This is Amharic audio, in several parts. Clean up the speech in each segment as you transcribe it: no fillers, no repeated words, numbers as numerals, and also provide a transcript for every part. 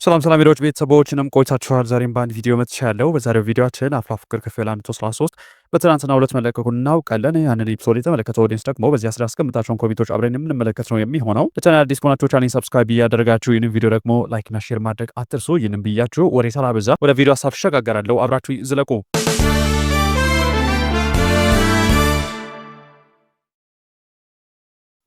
ሰላም ሰላም ቪዲዮዎች ቤተሰቦችንም ቆይታችኋል። ዛሬም በአንድ ቪዲዮ መጥቻለሁ። በዛሬው ቪዲዮአችን አፍላ ፍቅር ክፍል 133 በትናንትናው ዕለት መለቀቁን እናውቃለን። ያንን ኤፒሶድ የተመለከተው ኦዲየንስ ደግሞ በዚህ ስር ያስቀምጣቸውን ኮሜንቶች አብረን የምንመለከት ነው የሚሆነው። ለቻናል አዲስ ከሆናችሁ ቻናሌን ሰብስክራይብ እያደረጋችሁ ይህንን ቪዲዮ ደግሞ ላይክና ሼር ማድረግ አትርሱ። ይህንን ብያችሁ ወሬ ሳላበዛ ወደ ቪዲዮ ሀሳብ እሸጋገራለሁ። አብራችሁ ዝለቁ።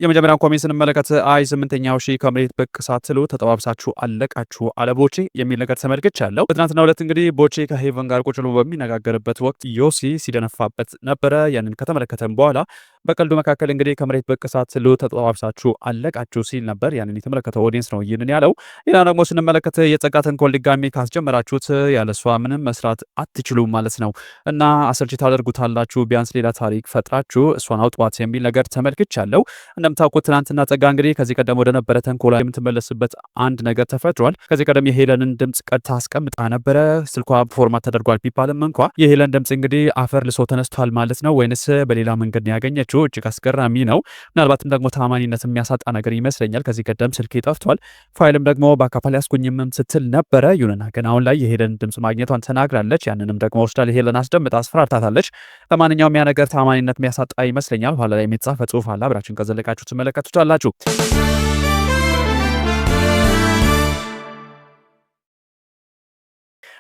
የመጀመሪያውን ኮሜንት ስንመለከት አይ ስምንተኛው ሺህ ከመሬት ብቅ ሳትሉ ተጠባብሳችሁ አለቃችሁ አለ ቦቼ የሚል ነገር ተመልክቻለሁ። በትናንትናው ዕለት እንግዲህ ቦቼ ከሄቨን ጋር ቁጭ ብሎ በሚነጋገርበት ወቅት ዮሲ ሲደነፋበት ነበረ። ያንን ከተመለከተን በኋላ በቀልዱ መካከል እንግዲህ ከመሬት ብቅ ሳትሉ ተጠባብሳችሁ አለቃችሁ ሲል ነበር። ያንን የተመለከተው ኦዲየንስ ነው ይህንን ያለው። ሌላ ደግሞ ስንመለከት የጸጋ ተንኮል ድጋሚ ካስጀመራችሁት ያለሷ ምንም መስራት አትችሉም ማለት ነው እና አሰልቺ ታደርጉታላችሁ። ቢያንስ ሌላ ታሪክ ፈጥራችሁ እሷን አውጧት የሚል ነገር ተመልክቻለሁ። እንደምታውቁት ትናንትና ጸጋ እንግዲህ ከዚህ ቀደም ወደ ነበረ ተንኮላ የምትመለስበት አንድ ነገር ተፈጥሯል። ከዚህ ቀደም የሄለንን ድምጽ ቀድታ አስቀምጣ ነበረ። ስልኳ ፎርማት ተደርጓል ቢባልም እንኳ የሄለን ድምጽ እንግዲህ አፈር ልሶ ተነስቷል ማለት ነው ወይንስ በሌላ መንገድ ነው ያገኘችው? እጅግ አስገራሚ ነው። ምናልባትም ደግሞ ታማኒነት የሚያሳጣ ነገር ይመስለኛል። ከዚህ ቀደም ስልኬ ጠፍቷል፣ ፋይልም ደግሞ በአካፋል ያስኩኝም ስትል ነበረ። ይሁንና ግን አሁን ላይ የሄለን ድምጽ ማግኘቷን ተናግራለች። ያንንም ደግሞ ወስዳ ሄለን አስደምጣ አስፈራርታታለች። ለማንኛውም ያ ነገር ታማኒነት የሚያሳጣ ይመስለኛል። ኋላ ላይ የተጻፈ ጽሁፍ አለ፣ አብራችን ከዘለቃችሁ ትመለከቱታላችሁ።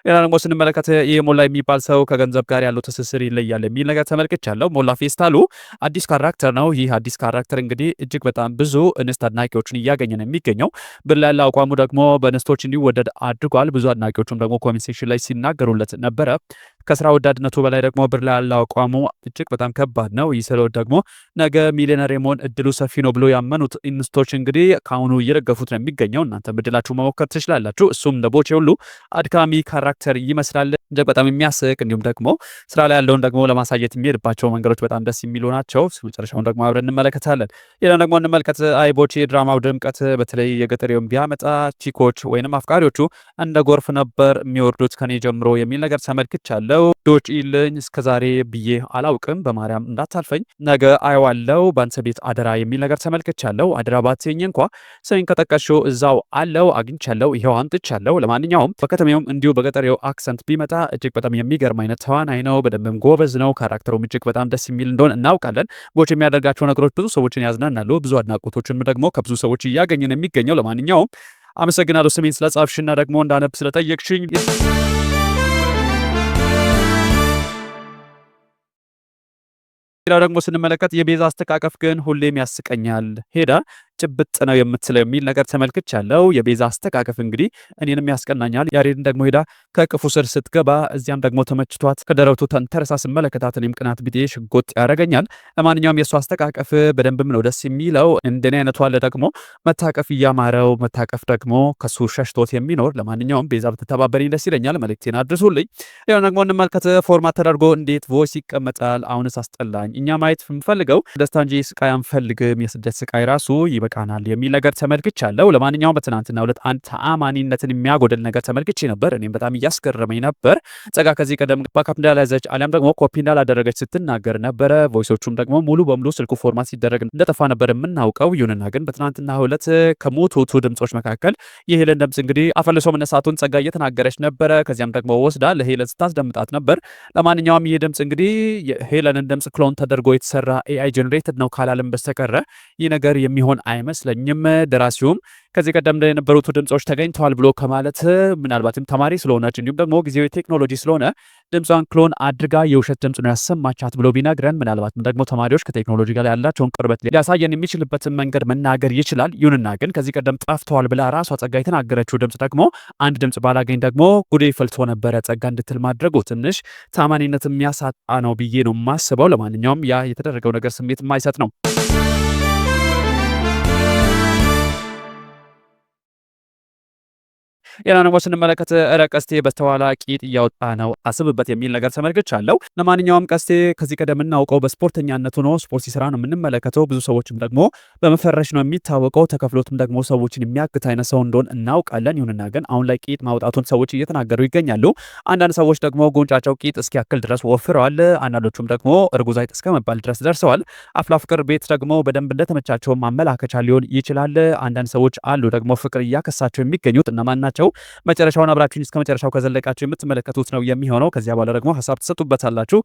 ሌላ ደግሞ ስንመለከት ይህ ሞላ የሚባል ሰው ከገንዘብ ጋር ያለው ትስስር ይለያል የሚል ነገር ተመልክቻለሁ። ሞላ ፌስታሉ አዲስ ካራክተር ነው። ይህ አዲስ ካራክተር እንግዲህ እጅግ በጣም ብዙ እንስት አድናቂዎችን እያገኘ ነው የሚገኘው። ብር ላይ ያለ አቋሙ ደግሞ በእንስቶች እንዲወደድ አድርጓል። ብዙ አድናቂዎቹም ደግሞ ኮሜንት ሴክሽን ላይ ሲናገሩለት ነበረ። ከስራ ወዳድነቱ በላይ ደግሞ ብር ላይ ያለ አቋሙ እጅግ በጣም ከባድ ነው። ይህ ስለው ደግሞ ነገ ሚሊዮነር የመሆን እድሉ ሰፊ ነው ብሎ ያመኑት ኢንስቶች እንግዲህ ከአሁኑ እየደገፉት ነው የሚገኘው። እናንተ እድላችሁ መሞከር ትችላላችሁ። እሱም እንደ ቦቼ ሁሉ አድካሚ ካራክተር ይመስላል። እጅግ በጣም የሚያስቅ እንዲሁም ደግሞ ስራ ላይ ያለውን ደግሞ ለማሳየት የሚሄድባቸው መንገዶች በጣም ደስ የሚሉ ናቸው። መጨረሻውን ደግሞ አብረን እንመለከታለን። ሌላ ደግሞ እንመልከት። አይ ቦቼ ድራማው ድምቀት በተለይ የገጠሬውን ቢያመጣ ቺኮች ወይንም አፍቃሪዎቹ እንደ ጎርፍ ነበር የሚወርዱት ከኔ ጀምሮ የሚል ነገር ተመልክቻለሁ። ዶች ኢልኝ እስከዛሬ ብዬ አላውቅም፣ በማርያም እንዳታልፈኝ፣ ነገ አየዋለው፣ ባንተ ቤት አደራ የሚል ነገር ተመልክቻለሁ። አደራ ባትኝ እንኳ ስሜን ከጠቀሽው እዛው አለው አግኝቻለሁ፣ ይሄው አምጥቻለሁ። ለማንኛውም በከተማውም እንዲሁ በገጠሬው አክሰንት ቢመጣ እጅግ በጣም የሚገርም አይነት ተዋናይ ነው። በደንብም ጎበዝ ነው። ካራክተሩም እጅግ በጣም ደስ የሚል እንደሆነ እናውቃለን። ቦች የሚያደርጋቸው ነገሮች ብዙ ሰዎችን ያዝናናሉ። ብዙ አድናቆቶችን ደግሞ ከብዙ ሰዎች እያገኘን የሚገኘው። ለማንኛውም አመሰግናለሁ ስሜን ስለጻፍሽና ደግሞ እንዳነብ ስለጠየቅሽኝ። ሌላ ደግሞ ስንመለከት የቤዛ አስተቃቀፍ ግን ሁሌም ያስቀኛል። ሄዳ ጭብጥ ነው የምትለው የሚል ነገር ተመልክቻለሁ። የቤዛ አስተቃቀፍ እንግዲህ እኔንም ያስቀናኛል። ያሬድን ደግሞ ሄዳ ከቅፉ ስር ስትገባ እዚያም ደግሞ ተመችቷት ከደረቱ ተንተረሳ ስመለከታት እኔም ቅናት ቢጤ ሽጎጥ ያደረገኛል። ለማንኛውም የእሱ አስተቃቀፍ በደንብም ነው ደስ የሚለው። እንደኔ አይነቱ አለ ደግሞ መታቀፍ እያማረው መታቀፍ ደግሞ ከሱ ሸሽቶት የሚኖር። ለማንኛውም ቤዛ ብትተባበረኝ ደስ ይለኛል። መልእክቴን አድርሱልኝ። ሌላ ደግሞ እንመልከት። ፎርማት ተደርጎ እንዴት ቮይስ ይቀመጣል? አሁንስ አስጠላኝ። እኛ ማየት የምፈልገው ደስታ እንጂ ስቃይ አንፈልግም። የስደት ስቃይ ራሱ ይበቃናል የሚል ነገር ተመልክቻለሁ። ለማንኛውም በትናንትናው ዕለት አንድ ተአማኒነትን የሚያጎድል ነገር ተመልክቼ ነበር። እኔም በጣም እያስገረመኝ ነበር። ጸጋ ከዚህ ቀደም ባካፕ እንዳላዘች አሊያም ደግሞ ኮፒ እንዳላደረገች ስትናገር ነበረ። ቮይሶቹም ደግሞ ሙሉ በሙሉ ስልኩ ፎርማት ሲደረግ እንደጠፋ ነበር የምናውቀው። ይሁንና ግን በትናንትናው ዕለት ከሞቱቱ ድምጾች መካከል የሄለን ድምጽ እንግዲህ አፈልሶ መነሳቱን ጸጋ እየተናገረች ነበረ። ከዚያም ደግሞ ወስዳ ለሄለን ስታስደምጣት ነበር። ለማንኛውም ይህ ድምጽ እንግዲህ የሄለንን ድምጽ ክሎን ተደርጎ የተሰራ ኤአይ ጀነሬትድ ነው ካላለም በስተቀረ ይህ ነገር የሚሆን አይመስለኝም። ደራሲውም ከዚህ ቀደም የነበሩት ድምጾች ተገኝተዋል ብሎ ከማለት ምናልባትም ተማሪ ስለሆነች እንዲሁም ደግሞ ጊዜው ቴክኖሎጂ ስለሆነ ድምጿን ክሎን አድርጋ የውሸት ድምጽ ነው ያሰማቻት ብሎ ቢነግረን ምናልባትም ደግሞ ተማሪዎች ከቴክኖሎጂ ጋር ያላቸውን ቅርበት ሊያሳየን የሚችልበትን መንገድ መናገር ይችላል። ይሁንና ግን ከዚህ ቀደም ጠፍተዋል ብላ ራሷ ጸጋ የተናገረችው ድምጽ ደግሞ አንድ ድምጽ ባላገኝ ደግሞ ጉዴ ፈልቶ ነበረ ጸጋ እንድትል ማድረጉ ትንሽ ታማኒነት የሚያሳጣ ነው ብዬ ነው የማስበው። ለማንኛውም ያ የተደረገው ነገር ስሜት የማይሰጥ ነው። ሌላ ደግሞ ስንመለከት ቀስቴ በስተኋላ ቂጥ እያወጣ ነው አስብበት የሚል ነገር ተመልክቻለሁ። ለማንኛውም ቀስቴ ከዚህ ቀደም የምናውቀው በስፖርተኛነቱ ነው። ስፖርት ሲሰራ ነው የምንመለከተው። ብዙ ሰዎችም ደግሞ በመፈረሽ ነው የሚታወቀው። ተከፍሎትም ደግሞ ሰዎችን የሚያግት አይነት ሰው እንደሆን እናውቃለን። ይሁንና ግን አሁን ላይ ቂጥ ማውጣቱን ሰዎች እየተናገሩ ይገኛሉ። አንዳንድ ሰዎች ደግሞ ጉንጫቸው ቂጥ እስኪያክል ድረስ ወፍረዋል። አንዳንዶቹም ደግሞ እርጉዝ አይጥ እስከመባል ድረስ ደርሰዋል። አፍላ ፍቅር ቤት ደግሞ በደንብ እንደተመቻቸው ማመላከቻ ሊሆን ይችላል። አንዳንድ ሰዎች አሉ ደግሞ ፍቅር እያከሳቸው የሚገኙት እነማን ናቸው? መጨረሻውን አብራችሁኝ እስከ መጨረሻው ከዘለቃችሁ የምትመለከቱት ነው የሚሆነው። ከዚያ በኋላ ደግሞ ሀሳብ ትሰጡበታላችሁ።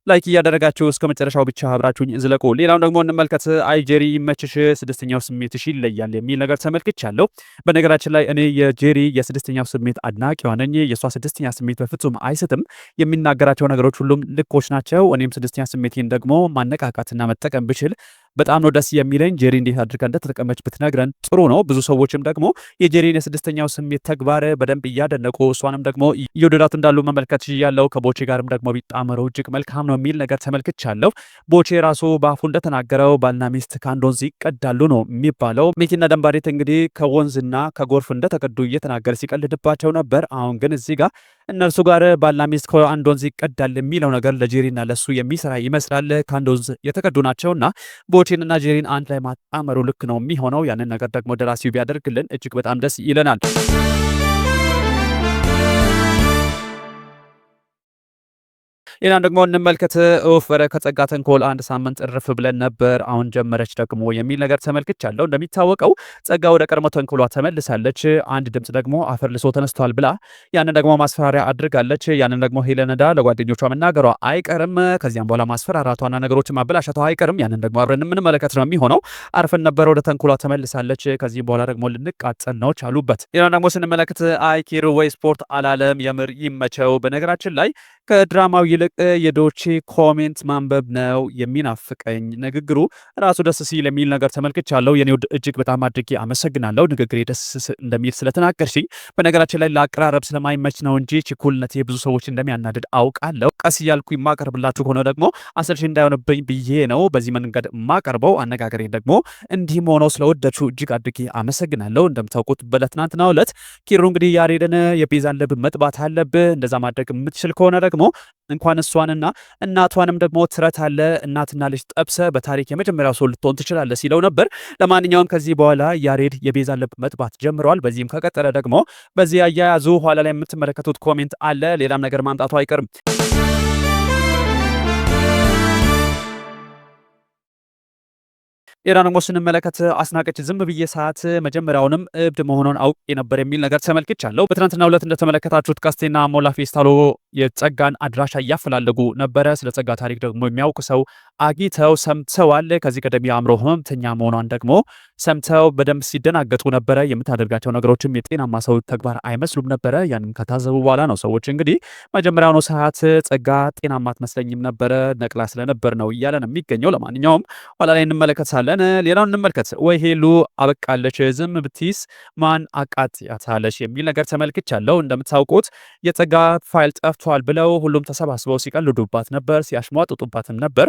ላይክ እያደረጋችሁ እስከ መጨረሻው ብቻ አብራችሁኝ ዝለቁ። ሌላውን ደግሞ እንመልከት። አይ ጄሪ ይመችሽ፣ ስድስተኛው ስሜትሽ ይለያል የሚል ነገር ተመልክቻለሁ። በነገራችን ላይ እኔ የጄሪ የስድስተኛው ስሜት አድናቂዋ ነኝ። የእሷ ስድስተኛ ስሜት በፍጹም አይስትም። የሚናገራቸው ነገሮች ሁሉም ልኮች ናቸው። እኔም ስድስተኛ ስሜቴን ደግሞ ማነቃቃትና መጠቀም ብችል በጣም ነው ደስ የሚለኝ። ጄሪ እንዴት አድርጋ እንደተጠቀመች ብትነግረን ጥሩ ነው። ብዙ ሰዎችም ደግሞ የጄሪን የስድስተኛው ስሜት ተግባር በደንብ እያደነቁ እሷንም ደግሞ እየወደዳት እንዳሉ መመልከት ያለው ከቦቼ ጋርም ደግሞ ቢጣመረው እጅግ መልካም ነው የሚል ነገር ተመልክቻለሁ። ቦቼ ራሱ በአፉ እንደተናገረው ባልና ሚስት ከአንድ ወንዝ ይቀዳሉ ነው የሚባለው። ሚኪና ደንባሬት እንግዲህ ከወንዝና ከጎርፍ እንደተቀዱ እየተናገረ ሲቀልድባቸው ነበር። አሁን ግን እዚህ ጋር እነርሱ ጋር ባልና ሚስት ከአንድ ወንዝ ይቀዳል የሚለው ነገር ለጄሪና ለሱ የሚሰራ ይመስላል። ከአንድ ወንዝ የተቀዱ ናቸውና ቦቼንና ጄሪን አንድ ላይ ማጣመሩ ልክ ነው የሚሆነው። ያንን ነገር ደግሞ ደራሲው ቢያደርግልን እጅግ በጣም ደስ ይለናል። ሌላም ደግሞ እንመልከት። ወፈረ ከጸጋ ተንኮል አንድ ሳምንት እርፍ ብለን ነበር፣ አሁን ጀመረች ደግሞ የሚል ነገር ተመልክቻለሁ። እንደሚታወቀው ጸጋ ወደ ቀድሞ ተንኮሏ ተመልሳለች። አንድ ድምፅ ደግሞ አፈር ልሶ ተነስቷል ብላ ያንን ደግሞ ማስፈራሪያ አድርጋለች። ያንን ደግሞ ሄለን ዳ ለጓደኞቿ መናገሯ አይቀርም። ከዚያም በኋላ ማስፈራራቷና ነገሮችን ማበላሸቷ አይቀርም። ያንን ደግሞ አብረን የምንመለከት ነው የሚሆነው። አርፈን ነበር፣ ወደ ተንኮሏ ተመልሳለች። ከዚህም በኋላ ደግሞ ልንቃጠል ነው ቻሉበት። ሌላም ደግሞ ስንመለከት አይኪር ወይ ስፖርት አላለም፣ የምር ይመቸው። በነገራችን ላይ ከድራማው ይልቅ የዶቼ ኮሜንት ማንበብ ነው የሚናፍቀኝ። ንግግሩ ራሱ ደስ ሲል የሚል ነገር ተመልክቻለሁ። የኔ ውድ እጅግ በጣም አድርጌ አመሰግናለሁ። ንግግሬ ደስ እንደሚል ስለተናገርሽኝ። በነገራችን ላይ ለአቀራረብ ስለማይመች ነው እንጂ ችኩልነቴ ብዙ ሰዎች እንደሚያናድድ አውቃለሁ። ቀስ እያልኩ የማቀርብላችሁ ከሆነ ደግሞ አሰልሽ እንዳይሆንብኝ ብዬ ነው በዚህ መንገድ የማቀርበው። አነጋገሬ ደግሞ እንዲህም ሆነው ስለወደድሽው እጅግ አድርጌ አመሰግናለሁ። እንደምታውቁት በትናንትናው ዕለት ኪሩ እንግዲህ ያሬድን የቤዛን ልብ መጥባት አለብህ፣ እንደዛ ማድረግ የምትችል ከሆነ ደግሞ እንኳን እሷንና እናቷንም ደግሞ ትረት አለ እናትና ልጅ ጠብሰ በታሪክ የመጀመሪያው ሰው ልትሆን ትችላለህ ሲለው ነበር። ለማንኛውም ከዚህ በኋላ ያሬድ የቤዛን ልብ መጥባት ጀምረዋል። በዚህም ከቀጠለ ደግሞ በዚህ አያያዙ ኋላ ላይ የምትመለከቱት ኮሜንት አለ፣ ሌላም ነገር ማምጣቱ አይቀርም። ሌላ ደግሞ ስንመለከት አስናቀች ዝም ብዬ ሰዓት መጀመሪያውንም እብድ መሆኗን አውቄ ነበር የሚል ነገር ተመልክቻለሁ። በትናንትናው ዕለት እንደተመለከታችሁት ቀስቴና ሞላ ፌስታሎ የጸጋን አድራሻ እያፈላለጉ ነበረ። ስለ ጸጋ ታሪክ ደግሞ የሚያውቅ ሰው አግኝተው ሰምተዋል። ከዚህ ቀደም የአእምሮ ህመምተኛ መሆኗን ደግሞ ሰምተው በደንብ ሲደናገጡ ነበረ። የምታደርጋቸው ነገሮችም የጤናማ ሰው ተግባር አይመስሉም ነበረ። ያንን ከታዘቡ በኋላ ነው ሰዎች እንግዲህ መጀመሪያውኑ ሰዓት ጸጋ ጤናማ አትመስለኝም ነበረ ነቅላ ስለነበር ነው እያለ ነው የሚገኘው። ለማንኛውም ኋላ ላይ እንመለከታለን። ሌላውን እንመልከት። ወይ ሄሉ አበቃለች፣ ዝም ብትይስ ማን አቃጥያታለች የሚል ነገር ተመልክቻለሁ። እንደምታውቁት የጸጋ ፋይል ጠፍቷል ብለው ሁሉም ተሰባስበው ሲቀልዱባት ነበር፣ ሲያሽሟጥጡባትም ነበር።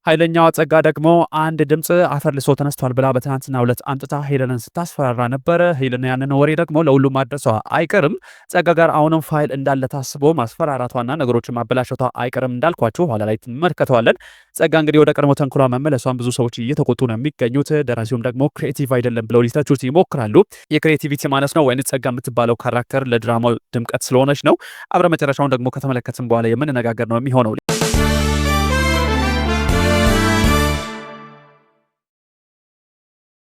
ኃይለኛዋ ጸጋ ደግሞ አንድ ድምፅ አፈር ልሶ ተነስቷል ብላ በትናንትናው ዕለት አምጥታ ሄለንን ስታስፈራራ ነበረ። ሄለን ያንን ወሬ ደግሞ ለሁሉም ማድረሷ አይቀርም። ጸጋ ጋር አሁንም ፋይል እንዳለ ታስቦ ማስፈራራቷና ነገሮችን ማበላሸቷ አይቀርም። እንዳልኳችሁ ኋላ ላይ ትመለከተዋለን። ጸጋ እንግዲህ ወደ ቀድሞ ተንኮሏ መመለሷን ብዙ ሰዎች እየተቆጡ ነው የሚገኙት። ደራሲውም ደግሞ ክሬቲቭ አይደለም ብለው ሊተቹት ይሞክራሉ። የክሬቲቪቲ ማነስ ነው ወይንስ ጸጋ የምትባለው ካራክተር ለድራማው ድምቀት ስለሆነች ነው? አብረ መጨረሻውን ደግሞ ከተመለከትን በኋላ የምንነጋገር ነው የሚሆነው።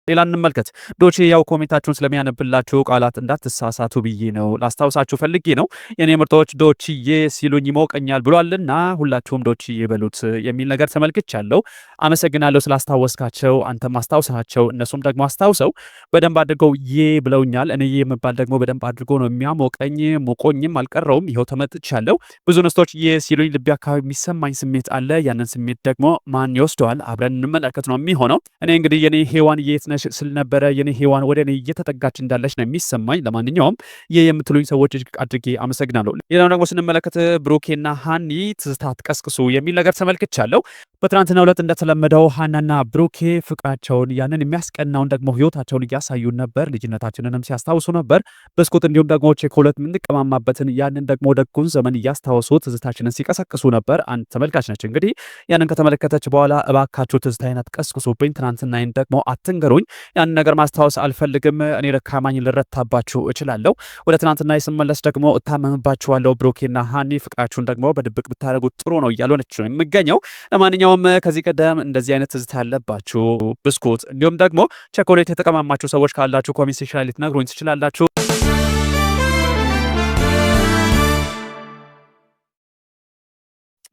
ሌላ እንመልከት። ዶቼ ያው ኮሜንታችሁን ስለሚያነብላችሁ ቃላት እንዳትሳሳቱ ብዬ ነው ላስታውሳችሁ ፈልጌ ነው። የኔ ምርጦች ዶችዬ ሲሉኝ ይሞቀኛል ብሏልና ሁላችሁም ዶችዬ በሉት የሚል ነገር ተመልክቻለሁ። አመሰግናለሁ ስላስታወስካቸው፣ አንተም አስታውሳቸው እነሱም ደግሞ አስታውሰው በደንብ አድርገው ዬ ብለውኛል። እኔ የምባል ደግሞ በደንብ አድርጎ ነው የሚያሞቀኝ። ሞቆኝም አልቀረውም፣ ይኸው ተመጥቻለሁ። ብዙ ንስቶች ዬ ሲሉኝ ልቤ አካባቢ የሚሰማኝ ስሜት አለ። ያንን ስሜት ደግሞ ማን ይወስደዋል? አብረን እንመለከት ነው የሚሆነው። እኔ እንግዲህ የኔ ሄዋን የት ነሽ ስል ነበረ። የኔ ሄዋን ወደ እኔ እየተጠጋች እንዳለች ነው የሚሰማኝ። ለማንኛውም ይህ የምትሉኝ ሰዎች እጅግ አድርጌ አመሰግናለሁ። ሌላው ደግሞ ስንመለከት ብሩኬና ሃኒ ትዝታ አትቀስቅሱ የሚል ነገር ተመልክቻለሁ። በትናንትናው ዕለት እንደተለመደው ሃናና ብሩኬ ፍቅራቸውን ያንን የሚያስቀናውን ደግሞ ህይወታቸውን እያሳዩን ነበር። ልጅነታችንንም ሲያስታውሱ ነበር። ብስኩት እንዲሁም ደግሞ ቸኮሌት የምንቀማማበትን ያንን ደግሞ ደጉን ዘመን እያስታወሱ ትዝታችንን ሲቀሰቅሱ ነበር። አንድ ተመልካች ነች እንግዲህ ያንን ከተመለከተች በኋላ እባካችሁ ትዝታዬን አትቀስቅሱብኝ፣ ትናንትናዬን ደግሞ አትንገሩኝ፣ ያንን ነገር ማስታወስ አልፈልግም፣ እኔ ደካማኝ ልረታባችሁ እችላለሁ፣ ወደ ትናንትና ስመለስ ደግሞ እታመምባችኋለሁ። ብሩኬና ሃኒ ፍቅራችሁን ደግሞ በድብቅ ብታደርጉት ጥሩ ነው እያልሆነች ነው የሚገኘው። ለማንኛውም ከዚህ ቀደም እንደዚህ አይነት ትዝታ ያለባችሁ ብስኩት እንዲሁም ደግሞ ቸኮሌት የተቀማማችሁ ሰዎች ካላችሁ ኮሜንት ሴክሽን ላይ ልትነግሩኝ ትችላላችሁ።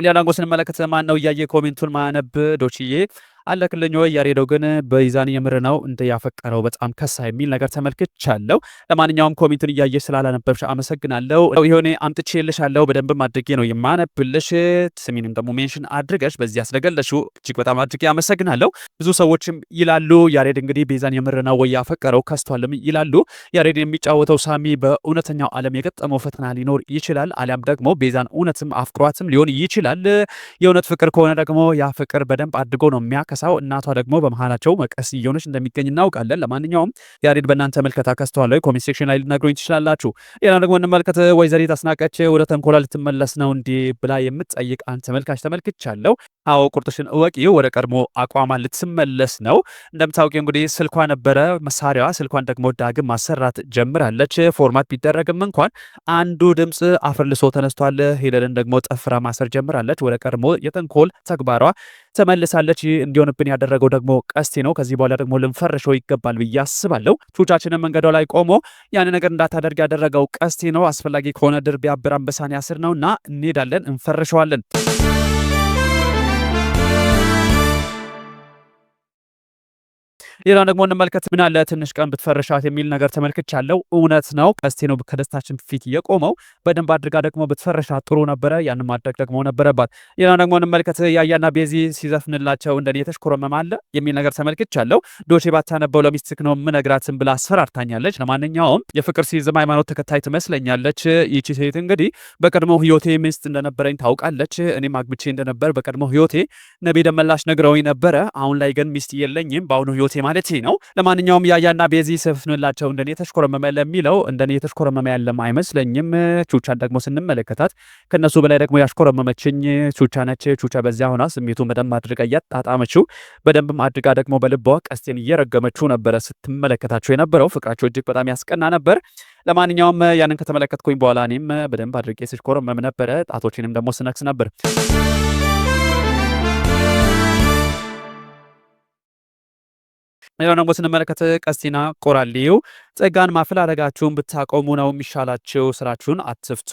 ሌላ ደግሞ ስንመለከት ማነው እያየ ኮሜንቱን ማያነብ ዶችዬ አለክልኝ ወይ ያሬዶ ግን በይዛን የምር ነው እንደ ያፈቀረው በጣም ከሳ የሚል ነገር ተመልክቻለሁ። ለማንኛውም ኮሜንቱን እያየሽ ስላላነበብሽ አመሰግናለሁ። ይሄኔ አምጥቼልሻለሁ በደንብም አድርጌ ነው የማነብልሽ። ስሚንም ደግሞ ሜንሽን አድርገሽ በዚህ ያስለገለሽው እጅግ በጣም አድርጌ አመሰግናለሁ። ብዙ ሰዎችም ይላሉ ያሬድ እንግዲህ ቤዛን የምር ነው ወይ ያፈቀረው ከስቷልም ይላሉ። ያሬድ የሚጫወተው ሳሚ በእውነተኛው ዓለም የገጠመው ፈተና ሊኖር ይችላል፣ አሊያም ደግሞ ቤዛን እውነትም አፍቅሯትም ሊሆን ይችላል። የእውነት ፍቅር ከሆነ ደግሞ ያ ፍቅር በደንብ አድርጎ ነው የሚያከሳው። እናቷ ደግሞ በመሃላቸው መቀስ እየሆነች እንደሚገኝ እናውቃለን። ለማንኛውም ያሬድ በእናንተ መልከታ ከስተዋል ወይ ኮሜንት ሴክሽን ላይ ልትነግሩኝ ትችላላችሁ። ሌላ ደግሞ እንመልከት። ወይዘሪት አስናቀች ወደ ተንኮላ ልትመለስ ነው እንዴ ብላ የምትጠይቅ አንድ ተመልካች ተመልክቻለሁ። አዎ ቁርጥሽን እወቂ፣ ወደ ቀድሞ አቋሟ ልትመለስ ነው። እንደምታውቂው እንግዲህ ስልኳ ነበረ መሳሪያዋ፣ ስልኳን ደግሞ ዳግም ማሰራት ጀምራለች። ፎርማት ቢደረግም እንኳን አንዱ ድምፅ አፍርልሶ ተነስቷል። ሄደንን ደግሞ ጠፍራ ማሰር ጀምራለች። ወደ ቀድሞ የተንኮል ተግባሯ ተመልሳለች። እንዲሆንብን ያደረገው ደግሞ ቀስቴ ነው። ከዚህ በኋላ ደግሞ ልንፈርሸው ይገባል ብዬ አስባለሁ። ቹቻችንን መንገዷ ላይ ቆሞ ያን ነገር እንዳታደርግ ያደረገው ቀስቴ ነው። አስፈላጊ ከሆነ ድር ቢያብር አንበሳን ያስር ነው እና እንሄዳለን፣ እንፈርሸዋለን። ሌላ ደግሞ እንመልከት። ምን አለ ትንሽ ቀን ብትፈርሻት የሚል ነገር ተመልክቻለሁ። እውነት ነው፣ ቀስቴ ነው ከደስታችን ፊት የቆመው። በደንብ አድርጋ ደግሞ ብትፈርሻት ጥሩ ነበረ። ያን ማድረግ ደግሞ ነበረባት። ሌላ ደግሞ እንመልከት። ያያና ቤዚ ሲዘፍንላቸው እንደኔ የተሽኮረመመ አለ የሚል ነገር ተመልክቻለሁ። ዶቼ ባታነበው ለሚስትክ ነው ምነግራትን ብላ አስፈራርታኛለች። ለማንኛውም የፍቅር ሲዝም ሃይማኖት ተከታይ ትመስለኛለች። ይቺ ሴት እንግዲህ በቀድሞ ህይወቴ ሚስት እንደነበረኝ ታውቃለች። እኔም አግብቼ እንደነበር በቀድሞ ህይወቴ ነቤ ደመላሽ ነግረውኝ ነበረ። አሁን ላይ ግን ሚስት የለኝም በአሁኑ ህይወቴ ማለት ነው። ለማንኛውም ያያና ቤዚ ስፍንላቸው እንደኔ የተሽኮረመመ ለሚለው እንደኔ የተሽኮረመመ ያለም አይመስለኝም። ቹቻን ደግሞ ስንመለከታት ከነሱ በላይ ደግሞ ያሽኮረመመችኝ ቹቻ ነች። ቹቻ በዚያ ሆና ስሜቱ በደንብ አድርጋ እያጣጣመችው በደንብም አድርጋ ደግሞ በልቧ ቀስቴን እየረገመችው ነበረ ስትመለከታቸው የነበረው። ፍቅራቸው እጅግ በጣም ያስቀና ነበር። ለማንኛውም ያንን ከተመለከትኩኝ በኋላ እኔም በደንብ አድርጌ ስሽኮረመም ነበረ። ጣቶችንም ደግሞ ስነክስ ነበር። ሌላው ደግሞ ስንመለከት ቀስቲና ቆራሌው ጸጋን ማፈላለጋችሁን ብታቆሙ ነው የሚሻላችሁ። ስራችሁን አትፍቱ።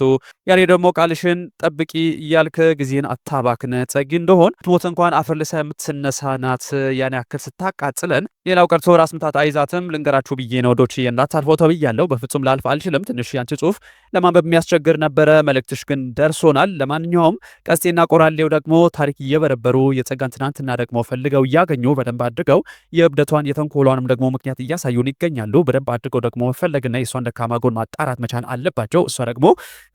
ያኔ ደግሞ ቃልሽን ጠብቂ እያልክ ጊዜን አታባክነ። ጸጊ እንደሆን ሞት እንኳን አፈርልሳ የምትነሳ ናት። ያን ያክል ስታቃጥለን ሌላው ቀርቶ ራስ ምታት አይዛትም። ልንገራችሁ ብዬ ነው ዶች እንዳታልፈው ተብያለሁ። በፍጹም ላልፍ አልችልም። ትንሽ ያንቺ ጽሁፍ ለማንበብ የሚያስቸግር ነበረ። መልእክትሽ ግን ደርሶናል። ለማንኛውም ቀስቴና ቆራሌው ደግሞ ታሪክ እየበረበሩ የጸጋን ትናንትና ደግሞ ፈልገው እያገኙ በደንብ አድርገው የእብደቷን የተንኮሏንም ደግሞ ምክንያት እያሳዩን ይገኛሉ። በደንብ አድርገው ደግሞ መፈለግና የእሷን ደካማ ጎን ማጣራት መቻል አለባቸው። እሷ ደግሞ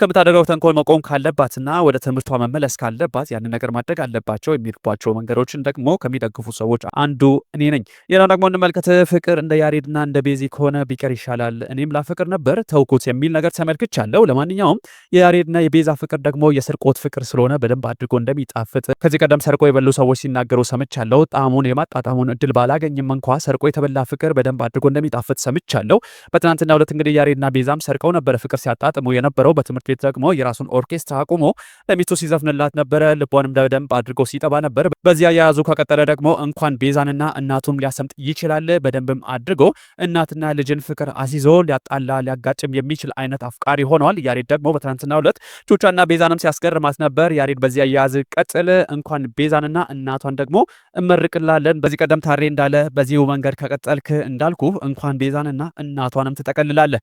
ከምታደርገው ተንኮል መቆም ካለባትና ወደ ትምህርቷ መመለስ ካለባት ያንን ነገር ማድረግ አለባቸው። የሚልባቸው መንገዶችን ደግሞ ከሚደግፉ ሰዎች አንዱ እኔ ነኝ። ሌላው ደግሞ እንመልከት። ፍቅር እንደ ያሬድና እንደ ቤዚ ከሆነ ቢቀር ይሻላል። እኔም ላፍቅር ነበር ተውኩት የሚል ነገር ተመልክቻለሁ። ለማንኛውም የያሬድና የቤዛ ፍቅር ደግሞ የስርቆት ፍቅር ስለሆነ በደንብ አድርጎ እንደሚጣፍጥ ከዚህ ቀደም ሰርቆ የበሉ ሰዎች ሲናገሩ ሰምቻለሁ። ጣዕሙን የማጣጣሙን እድል ባላገኝም እንኳ ሰርቆ የተበላ ፍቅር በደንብ አድርጎ እንደሚጣፍጥ ሰምቻለሁ። በትናንትና ሁለት እንግዲህ ያሬድና ቤዛም ሰርቀው ነበረ ፍቅር ሲያጣጥሙ የነበረው። በትምህርት ቤት ደግሞ የራሱን ኦርኬስትራ አቁሞ ለሚስቱ ሲዘፍንላት ነበረ። ልቧንም በደንብ አድርጎ ሲጠባ ነበር። በዚያ የያዙ ከቀጠለ ደግሞ እንኳን ቤዛንና እናቱም ሊያሰምጥ ይችላል። በደንብም አድርጎ እናትና ልጅን ፍቅር አሲዞ ሊያጣላ ሊያጋጭም የሚችል አይነት አፍቃሪ ሆነዋል። ያሬድ ደግሞ በትናንትና ሁለት ቹቻና ቤዛንም ሲያስገርማት ነበር። ያሬድ በዚያ የያዝ ቀጥል እንኳን ቤዛንና እናቷን ደግሞ እመርቅላለን። በዚህ ቀደም ታሬ እንዳለ በዚሁ መንገድ ከቀጠልክ እንዳልኩ እንኳን ቤዛንና እናቷንም ትጠቀልላለህ።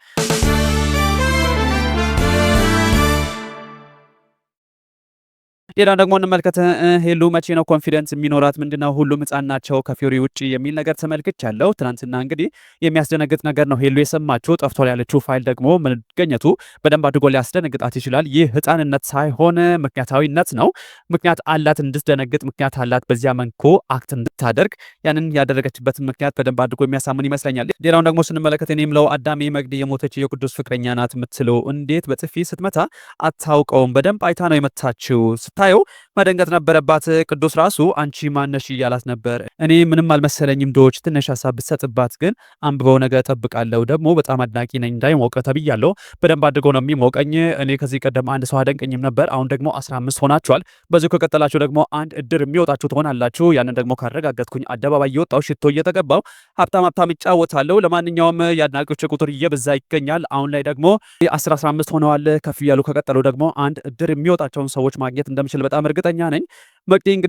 ሌላ ደግሞ እንመልከት። ሄሉ መቼ ነው ኮንፊደንስ የሚኖራት? ምንድነው ሁሉም ህፃን ናቸው ከፊዮሪ ውጭ የሚል ነገር ተመልክቻለሁ። ትናንትና እንግዲህ የሚያስደነግጥ ነገር ነው ሄሉ የሰማችው። ጠፍቷል ያለችው ፋይል ደግሞ መገኘቱ በደንብ አድርጎ ሊያስደነግጣት ይችላል። ይህ ህፃንነት ሳይሆን ምክንያታዊነት ነው። ምክንያት አላት እንድትደነግጥ፣ ምክንያት አላት በዚያ መንኮ አክት እንድታደርግ። ያንን ያደረገችበትን ምክንያት በደንብ አድርጎ የሚያሳምን ይመስለኛል። ሌላውን ደግሞ ስንመለከት እኔም ለው አዳሜ መግዲ የሞተች የቅዱስ ፍቅረኛ ናት የምትለው እንዴት በጥፊ ስትመታ አታውቀውም? በደንብ አይታ ነው የመታችው። ስታየው መደንገጥ ነበረባት። ቅዱስ ራሱ አንቺ ማነሽ እያላት ነበር። እኔ ምንም አልመሰለኝም ዶች ትንሽ ሀሳብ ብትሰጥባት ግን አንብበው ነገ እጠብቃለሁ። ደግሞ በጣም አድናቂ ነኝ እንዳይሞቀ ተብያለሁ። በደንብ አድርገው ነው የሚሞቀኝ። እኔ ከዚህ ቀደም አንድ ሰው አደንቀኝም ነበር። አሁን ደግሞ 15 ሆናችኋል። በዚሁ ከቀጠላችሁ ደግሞ አንድ እድር የሚወጣችሁ ትሆናላችሁ። ያንን ደግሞ ካረጋገጥኩኝ አደባባይ እየወጣው ሽቶ እየተቀባው ሀብታም ይጫወታለሁ። ለማንኛውም የአድናቂዎች ቁጥር እየበዛ ይገኛል። አሁን ላይ ደግሞ 15 ሆነዋል። ከፍ እያሉ ከቀጠሉ ደግሞ አንድ እድር የሚወጣቸውን ሰዎች ማግኘት እንደምችል በጣም እርግጠኛ ነኝ። መቅዲን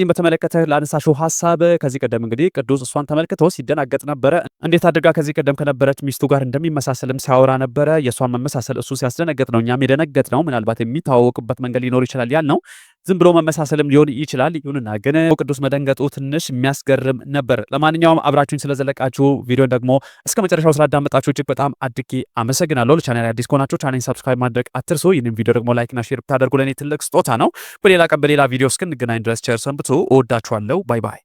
በተመለከተ ላነሳሽው ሀሳብ ከዚህ ቀደም እንግዲህ ቅዱስ እሷን ተመልክቶ ሲደናገጥ ነበረ። እንዴት አድርጋ ከዚህ ቀደም ከነበረች ሚስቱ ጋር እንደሚመሳሰልም ሲያወራ ነበረ። የእሷን መመሳሰል እሱ ሲያስደነግጥ ነው እኛም የደነገጥ ነው። ምናልባት የሚተዋወቁበት መንገድ ሊኖር ይችላል ያልነው ዝም ብሎ መመሳሰልም ሊሆን ይችላል። ይሁንና ግን ቅዱስ መደንገጡ ትንሽ የሚያስገርም ነበር። ለማንኛውም አብራችሁኝ ስለዘለቃችሁ ቪዲዮን ደግሞ እስከ መጨረሻው ስላዳመጣችሁ እጅግ በጣም አድጌ አመሰግናለሁ። ለቻናሌ አዲስ ከሆናችሁ ቻናሌን ሰብስክራይብ ማድረግ አትርሱ። ይህንን ቪዲዮ ደግሞ ላይክና ሼር ብታደርጉ ለእኔ ትልቅ ስጦታ ነው። በሌላ ቀን በሌላ ቪዲዮ እስክንገናኝ ድረስ ቸር ሰንብቱ። እወዳችኋለሁ። ባይ ባይ።